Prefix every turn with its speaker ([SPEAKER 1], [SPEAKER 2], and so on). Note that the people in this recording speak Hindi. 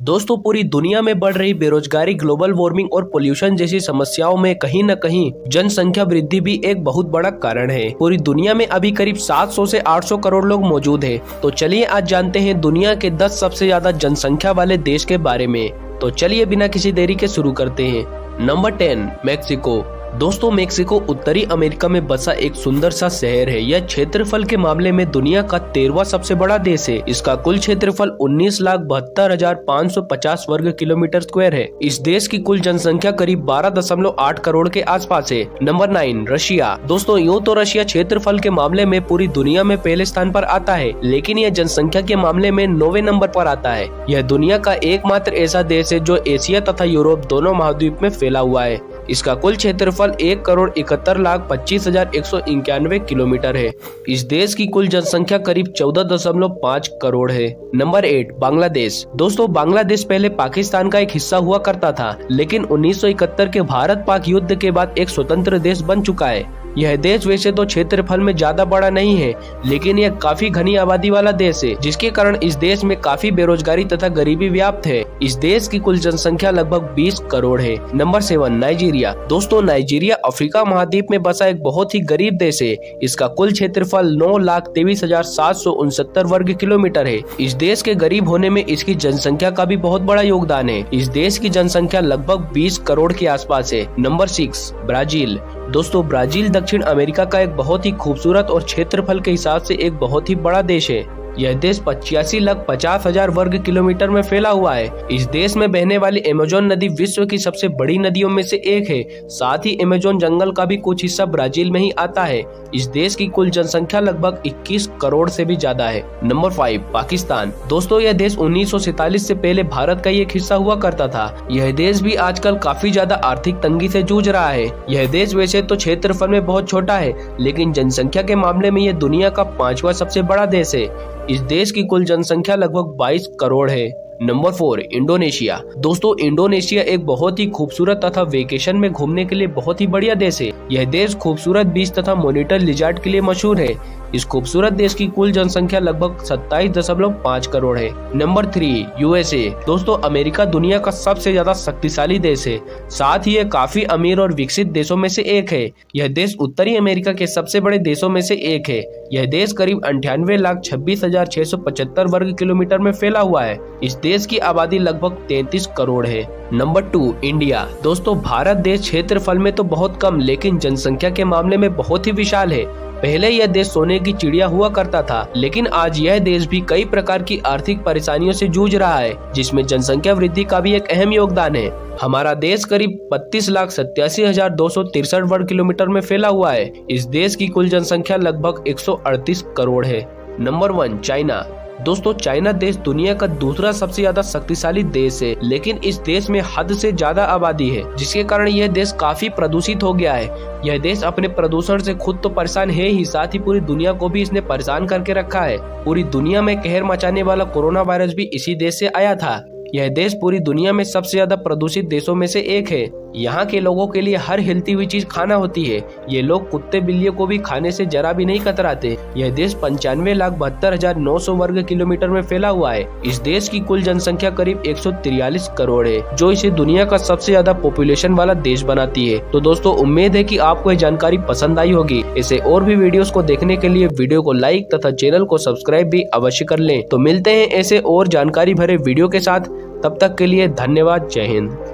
[SPEAKER 1] दोस्तों पूरी दुनिया में बढ़ रही बेरोजगारी, ग्लोबल वार्मिंग और पोल्यूशन जैसी समस्याओं में कहीं न कहीं जनसंख्या वृद्धि भी एक बहुत बड़ा कारण है। पूरी दुनिया में अभी करीब 700 से 800 करोड़ लोग मौजूद हैं। तो चलिए आज जानते हैं दुनिया के 10 सबसे ज्यादा जनसंख्या वाले देश के बारे में। तो चलिए बिना किसी देरी के शुरू करते हैं। Number 10 Mexico. दोस्तों मेक्सिको उत्तरी अमेरिका में बसा एक सुंदर सा शहर है। यह क्षेत्रफल के मामले में दुनिया का 13वां सबसे बड़ा देश है। इसका कुल क्षेत्रफल 19,72,550 वर्ग किलोमीटर स्क्वायर है। इस देश की कुल जनसंख्या करीब 12.8 करोड़ के आसपास है। Number 9 Russia. दोस्तों यूँ तो रशिया क्षेत्रफल के मामले में पूरी दुनिया में पहले स्थान पर आता है, लेकिन यह जनसंख्या के मामले में 9वें नंबर पर आता है। यह दुनिया का एकमात्र ऐसा देश है जो एशिया तथा यूरोप दोनों महाद्वीप में फैला हुआ है। इसका कुल क्षेत्रफल 1,71,25,191 किलोमीटर है। इस देश की कुल जनसंख्या करीब 14.5 करोड़ है। नंबर 8 बांग्लादेश। दोस्तों बांग्लादेश पहले पाकिस्तान का एक हिस्सा हुआ करता था, लेकिन 1971 के भारत पाक युद्ध के बाद एक स्वतंत्र देश बन चुका है। यह देश वैसे तो क्षेत्रफल में ज्यादा बड़ा नहीं है, लेकिन यह काफी घनी आबादी वाला देश है, जिसके कारण इस देश में काफी बेरोजगारी तथा गरीबी व्याप्त है। इस देश की कुल जनसंख्या लगभग 20 करोड़ है। Number 7 Nigeria. दोस्तों नाइजीरिया अफ्रीका महाद्वीप में बसा एक बहुत ही गरीब देश है। इसका कुल क्षेत्रफल 9,23,769 वर्ग किलोमीटर है। इस देश के गरीब होने में इसकी जनसंख्या का भी बहुत बड़ा योगदान है। इस देश की जनसंख्या लगभग 20 करोड़ के आसपास है। Number 6 Brazil. दोस्तों ब्राजील दक्षिण अमेरिका का एक बहुत ही खूबसूरत और क्षेत्रफल के हिसाब से एक बहुत ही बड़ा देश है। यह देश 85,50,000 वर्ग किलोमीटर में फैला हुआ है। इस देश में बहने वाली अमेज़न नदी विश्व की सबसे बड़ी नदियों में से एक है। साथ ही अमेज़न जंगल का भी कुछ हिस्सा ब्राजील में ही आता है। इस देश की कुल जनसंख्या लगभग 21 करोड़ से भी ज्यादा है। नंबर 5 पाकिस्तान। दोस्तों यह देश 1947 से पहले भारत का ही एक हिस्सा हुआ करता था। यह देश भी आजकल काफी ज्यादा आर्थिक तंगी से जूझ रहा है। यह देश वैसे तो क्षेत्रफल में बहुत छोटा है, लेकिन जनसंख्या के मामले में यह दुनिया का 5वां सबसे बड़ा देश है। इस देश की कुल जनसंख्या लगभग 22 करोड़ है। Number 4 Indonesia. दोस्तों इंडोनेशिया एक बहुत ही खूबसूरत तथा वेकेशन में घूमने के लिए बहुत ही बढ़िया देश है। यह देश खूबसूरत बीच तथा मॉनिटर लिजार्ड के लिए मशहूर है। इस खूबसूरत देश की कुल जनसंख्या लगभग 27.5 करोड़ है। Number 3 USA. दोस्तों अमेरिका दुनिया का सबसे ज्यादा शक्तिशाली देश है। साथ ही यह काफी अमीर और विकसित देशों में से एक है। यह देश उत्तरी अमेरिका के सबसे बड़े देशों में से एक है। यह देश करीब 98,26,675 वर्ग किलोमीटर में फैला हुआ है। इस देश की आबादी लगभग 33 करोड़ है। Number 2 India. दोस्तों भारत देश क्षेत्रफल में तो बहुत कम, लेकिन जनसंख्या के मामले में बहुत ही विशाल है। पहले यह देश सोने की चिड़िया हुआ करता था, लेकिन आज यह देश भी कई प्रकार की आर्थिक परेशानियों से जूझ रहा है, जिसमें जनसंख्या वृद्धि का भी एक अहम योगदान है। हमारा देश करीब 32,87,263 वर्ग किलोमीटर में फैला हुआ है। इस देश की कुल जनसंख्या लगभग 138 करोड़ है। Number 1 China. दोस्तों चाइना देश दुनिया का दूसरा सबसे ज्यादा शक्तिशाली देश है, लेकिन इस देश में हद से ज्यादा आबादी है, जिसके कारण यह देश काफी प्रदूषित हो गया है। यह देश अपने प्रदूषण से खुद तो परेशान है ही, साथ ही पूरी दुनिया को भी इसने परेशान करके रखा है। पूरी दुनिया में कहर मचाने वाला कोरोना वायरस भी इसी देश से आया था। यह देश पूरी दुनिया में सबसे ज्यादा प्रदूषित देशों में से एक है। यहाँ के लोगों के लिए हर हिलती हुई चीज खाना होती है। ये लोग कुत्ते बिल्लियों को भी खाने से जरा भी नहीं कतराते। यह देश 95,72,900 वर्ग किलोमीटर में फैला हुआ है। इस देश की कुल जनसंख्या करीब 143 करोड़ है, जो इसे दुनिया का सबसे ज्यादा पॉपुलेशन वाला देश बनाती है। तो दोस्तों उम्मीद है कि आपको यह जानकारी पसंद आई होगी। ऐसे और भी वीडियोस को देखने के लिए वीडियो को लाइक तथा चैनल को सब्सक्राइब भी अवश्य कर लें। तो मिलते हैं ऐसे और जानकारी भरे वीडियो के साथ। तब तक के लिए धन्यवाद। जय हिंद।